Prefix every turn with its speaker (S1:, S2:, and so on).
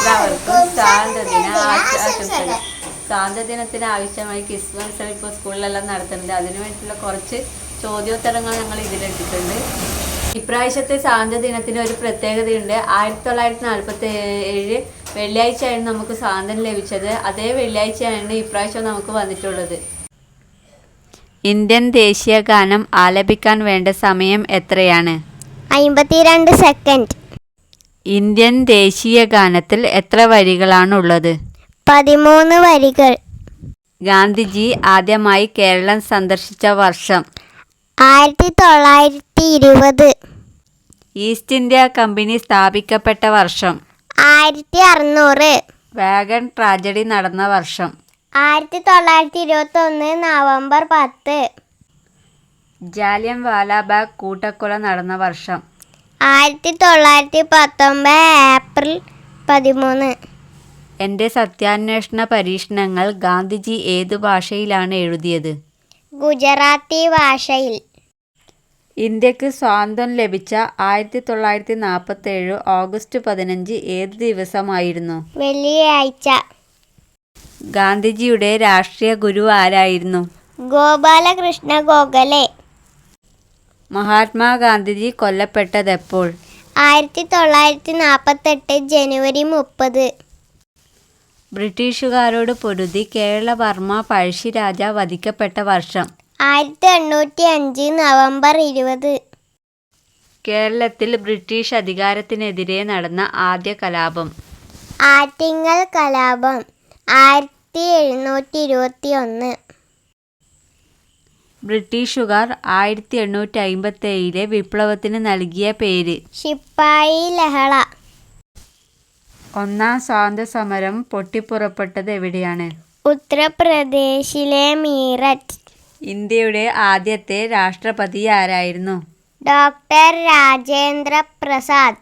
S1: എല്ലാവർക്കും സ്വാതന്ത്ര്യദിന ആശംസകൾ. സ്വാതന്ത്ര്യദിനത്തിന് ആവശ്യമായി ക്വിസ് മത്സരം ഇപ്പോൾ സ്കൂളിലെല്ലാം നടത്തുന്നുണ്ട്. അതിനു വേണ്ടിയിട്ടുള്ള കുറച്ച് ചോദ്യോത്തരങ്ങൾ ഞങ്ങൾ ഇതിലെടുത്തിട്ടുണ്ട്. ഇപ്രാവശ്യത്തെ സ്വാതന്ത്ര്യദിനത്തിന് ഒരു പ്രത്യേകതയുണ്ട്. 1947 വെള്ളിയാഴ്ചയായിരുന്നു നമുക്ക് സ്വാതന്ത്ര്യം ലഭിച്ചത്. അതേ വെള്ളിയാഴ്ചയാണ് ഇപ്രാവശ്യം നമുക്ക് വന്നിട്ടുള്ളത്. ഇന്ത്യൻ ദേശീയ ഗാനം ആലപിക്കാൻ വേണ്ട സമയം എത്രയാണ്?
S2: 52 സെക്കൻഡ്.
S1: ഇന്ത്യൻ ദേശീയ ഗാനത്തിൽ എത്ര വരികളാണുള്ളത്?
S2: 13 വരികൾ.
S1: ഗാന്ധിജി ആദ്യമായി കേരളം സന്ദർശിച്ച വർഷം?
S2: 1920.
S1: ഈസ്റ്റ് ഇന്ത്യ കമ്പനി സ്ഥാപിക്കപ്പെട്ട വർഷം?
S2: 1600.
S1: വാഗൺ ട്രാജഡി നടന്ന വർഷം?
S2: 1921 നവംബർ 10.
S1: ജാലിയൻ വാലാബാഗ് കൂട്ടക്കൊല നടന്ന വർഷം?
S2: 1919 ഏപ്രിൽ 13.
S1: എൻ്റെ സത്യാന്വേഷണ പരീക്ഷണങ്ങൾ ഗാന്ധിജി ഏതു ഭാഷയിലാണ് എഴുതിയത്?
S2: ഗുജറാത്തി ഭാഷയിൽ.
S1: ഇന്ത്യക്ക് സ്വാതന്ത്ര്യം ലഭിച്ച 1947 ഓഗസ്റ്റ് 15 ഏത് ദിവസമായിരുന്നു?
S2: വെള്ളിയാഴ്ച.
S1: ഗാന്ധിജിയുടെ രാഷ്ട്രീയ ഗുരു ആരായിരുന്നു?
S2: ഗോപാലകൃഷ്ണ ഗോഖലെ.
S1: മഹാത്മാഗാന്ധിജി കൊല്ലപ്പെട്ടതെപ്പോൾ?
S2: 1948 ജനുവരി 30.
S1: ബ്രിട്ടീഷുകാരോട് പൊരുതി കേരളവർമ്മ പഴശ്ശിരാജ വധിക്കപ്പെട്ട വർഷം?
S2: 1805 നവംബർ 20.
S1: കേരളത്തിൽ ബ്രിട്ടീഷ് അധികാരത്തിനെതിരെ നടന്ന ആദ്യ കലാപം?
S2: ആറ്റിങ്ങൽ കലാപം 1721.
S1: ബ്രിട്ടീഷുകാർ 1857 വിപ്ലവത്തിന് നൽകിയ പേര്?
S2: ശിപ്പായി ലഹള.
S1: ഒന്നാം സ്വാതന്ത്ര്യ സമരം പൊട്ടിപ്പുറപ്പെട്ടത് എവിടെയാണ്?
S2: ഉത്തർപ്രദേശിലെ മീററ്റ്.
S1: ഇന്ത്യയുടെ ആദ്യത്തെ രാഷ്ട്രപതി ആരായിരുന്നു?
S2: ഡോക്ടർ രാജേന്ദ്ര പ്രസാദ്.